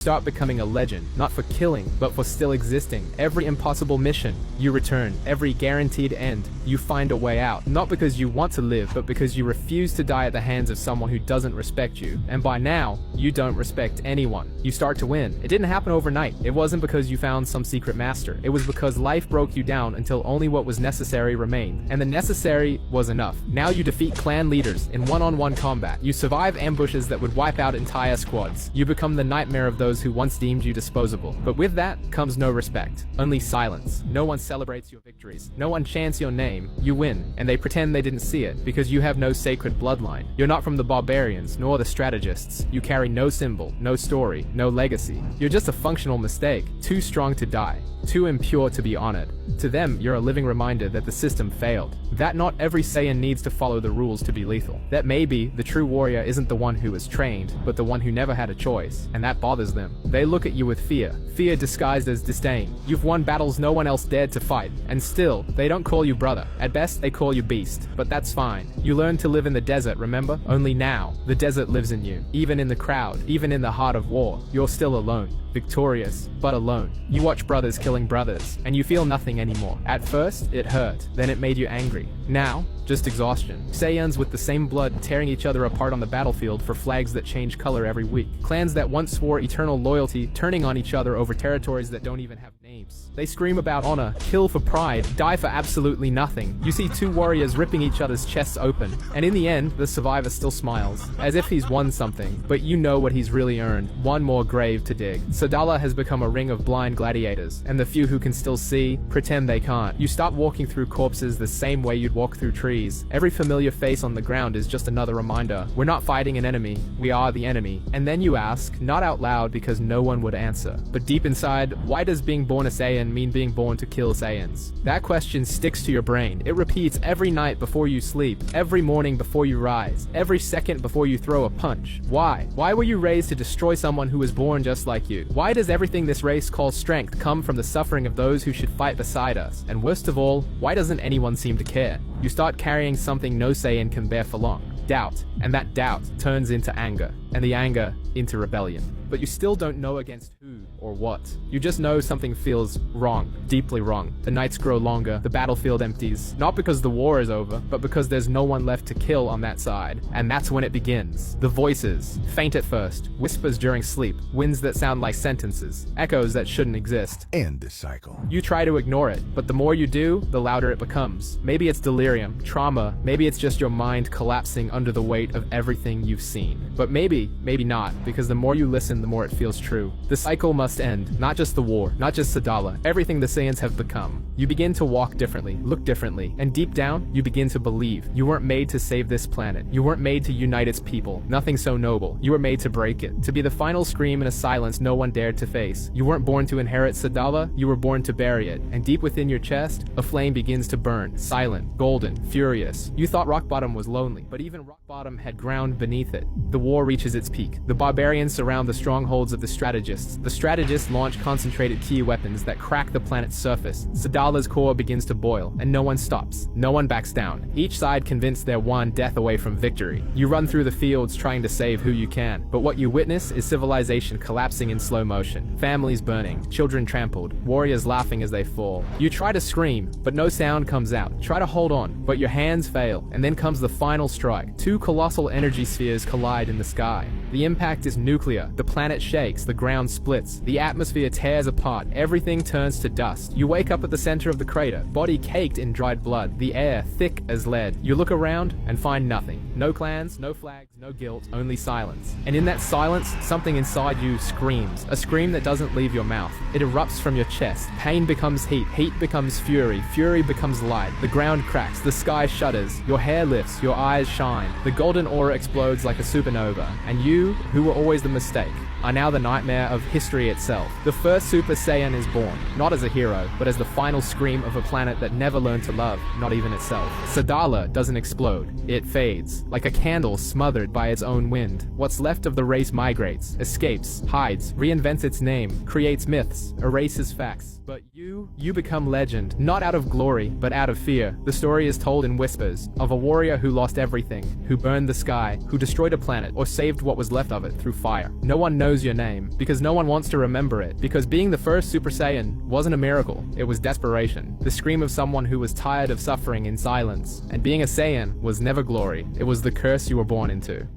start becoming a legend, not for killing, but for still existing. Every impossible mission, you return. Every guaranteed end, you find a way out. Not because you want to live, but because you refuse to die at the hands of someone who doesn't respect you. And by now, you don't respect anyone. You start to win. It didn't happen overnight. It wasn't because you found some secret master. It was because life broke you down until only what was necessary remained. And the necessary was enough. Now you defeat clan leaders in one-on-one combat. You survive ambushes that would wipe out entire squads. You become the nightmare of those who once deemed you disposable. But with that comes no respect, only silence. No one celebrates your victories. No one chants your name. You win, and they pretend they didn't see it because you have no sacred bloodline. You're not from the barbarians, nor the strategists. You carry no symbol, no story, no legacy. You're just a functional mistake, too strong to die, too impure to be honored. To them, you're a living reminder that the system failed. That not every Saiyan needs to follow the rules to be lethal. That maybe the true warrior isn't the one who was trained, but the one who never had a choice, and that bothers them. They look at you with fear disguised as disdain. You've won battles no one else dared to fight, and still, they don't call you brother. At best, they call you beast, but that's fine. You learned to live in the desert, remember? Only now, the desert lives in you. Even in the crowd, even in the heart of war, you're still alone. Victorious, but alone. You watch brothers killing brothers, and you feel nothing anymore. At first, it hurt, then it made you angry. Now, just exhaustion. Saiyans with the same blood tearing each other apart on the battlefield for flags that change color every week. Clans that once swore eternal loyalty turning on each other over territories that don't even have names. They scream about honor, kill for pride, die for absolutely nothing. You see two warriors ripping each other's chests open, and in the end, the survivor still smiles, as if he's won something, but you know what he's really earned. One more grave to dig. Sadala has become a ring of blind gladiators, and the few who can still see, pretend they can't. You stop walking through corpses the same way you'd walk through trees. Every familiar face on the ground is just another reminder. We're not fighting an enemy, we are the enemy. And then you ask, not out loud because no one would answer, but deep inside, why does being born a Saiyan mean being born to kill Saiyans? That question sticks to your brain. It repeats every night before you sleep, every morning before you rise, every second before you throw a punch. Why? Why were you raised to destroy someone who was born just like you? Why does everything this race calls strength come from the suffering of those who should fight beside us? And worst of all, why doesn't anyone seem to care? You start carrying something no Saiyan can bear for long. Doubt. And that doubt turns into anger. And the anger into rebellion. But you still don't know against who or what. You just know something feels wrong, deeply wrong. The nights grow longer, the battlefield empties, not because the war is over, but because there's no one left to kill on that side. And that's when it begins. The voices, faint at first, whispers during sleep, winds that sound like sentences, echoes that shouldn't exist. End this cycle. You try to ignore it, but the more you do, the louder it becomes. Maybe it's delirium, trauma, maybe it's just your mind collapsing under the weight of everything you've seen. But maybe not, because the more you listen, the more it feels true. The cycle must end, not just the war, not just Sadala, everything the Saiyans have become. You begin to walk differently, look differently, and deep down, you begin to believe. You weren't made to save this planet. You weren't made to unite its people. Nothing so noble. You were made to break it, to be the final scream in a silence no one dared to face. You weren't born to inherit Sadala, you were born to bury it. And deep within your chest, a flame begins to burn, silent, golden, furious. You thought rock bottom was lonely, but even rock bottom had ground beneath it. The war reaches its peak. The barbarians surround the strongholds of the strategists. The strategists launch concentrated key weapons that crack the planet's surface. Sadala's core begins to boil, and no one stops. No one backs down. Each side convinced they're one death away from victory. You run through the fields trying to save who you can, but what you witness is civilization collapsing in slow motion. Families burning, children trampled, warriors laughing as they fall. You try to scream, but no sound comes out. Try to hold on, but your hands fail, and then comes the final strike. Two colossal energy spheres collide in the sky. The impact is nuclear. The planet shakes, the ground splits, the atmosphere tears apart, everything turns to dust. You wake up at the center of the crater, body caked in dried blood, the air thick as lead. You look around and find nothing. No clans, no flags, no guilt, only silence. And in that silence, something inside you screams. A scream that doesn't leave your mouth. It erupts from your chest. Pain becomes heat, heat becomes fury, fury becomes light. The ground cracks, the sky shudders, your hair lifts, your eyes shine. The golden aura explodes like a supernova, and you, who were always the mistake, are now the nightmare of history itself. The first Super Saiyan is born, not as a hero, but as the final scream of a planet that never learned to love, not even itself. Sadala doesn't explode. It fades, like a candle smothered by its own wind. What's left of the race migrates, escapes, hides, reinvents its name, creates myths, erases facts. But you become legend, not out of glory, but out of fear. The story is told in whispers, of a warrior who lost everything, who burned the sky, who destroyed a planet, or saved what was left of it through fire. No one knows knows your name, because no one wants to remember it, because being the first Super Saiyan wasn't a miracle, it was desperation. The scream of someone who was tired of suffering in silence. And being a Saiyan was never glory, it was the curse you were born into.